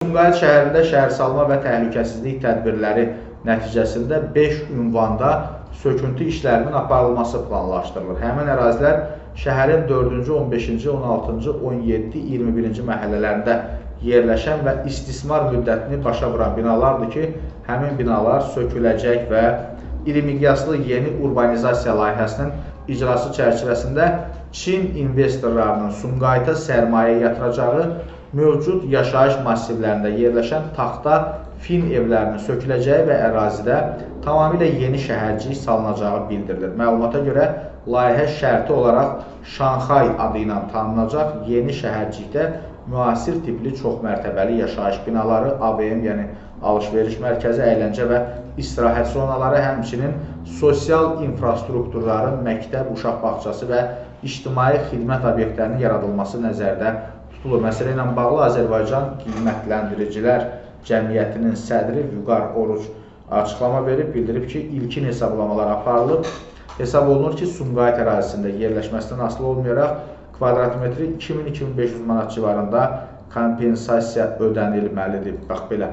Sumqayıt şəhərində şəhərsalma və təhlükəsizlik tədbirləri nəticəsində 5 ünvanda söküntü işlərinin aparılması planlaşdırılır. Həmin ərazilər şəhərin 4-cü, 15-ci, 16-cı, 17, 21-ci məhəllələrində yerləşən və istismar müddətini başa vuran binalardır ki, həmin binalar söküləcək və iri miqyaslı yeni urbanizasiya layihəsinin icrası çərçivəsində Çin investorlarının Sumqayıta sərmayə yatıracağı mövcud yaşayış massivlərində yerləşən taxta fin evlərinin söküləcəyi və ərazidə tamamilə yeni şəhərcik salınacağı bildirilir. Məlumata görə, layihə şərti olaraq Şanxay adı ilə tanınacaq yeni şəhərcikdə müasir tipli çoxmərtəbəli yaşayış binaları, AVM, yəni alış-veriş mərkəzi, əyləncə və istirahət zonaları, həmçinin sosial infrastrukturların, məktəb, uşaq bağçası və ictimai xidmət obyektlərinin yaradılması nəzərdə tutulur. Məsələ ilə bağlı Azərbaycan Qiymətləndiricilər Cəmiyyətinin sədri Vüqar Oruc açıqlama verib, bildirib ki, ilkin hesablamalar aparılıb. Hesab olunur ki, Sumqayıt ərazisində yerləşməsindən asılı olmayaraq kvadratmetri 2000-2500 manat civarında kompensasiya ödənilməlidir. Bax belə.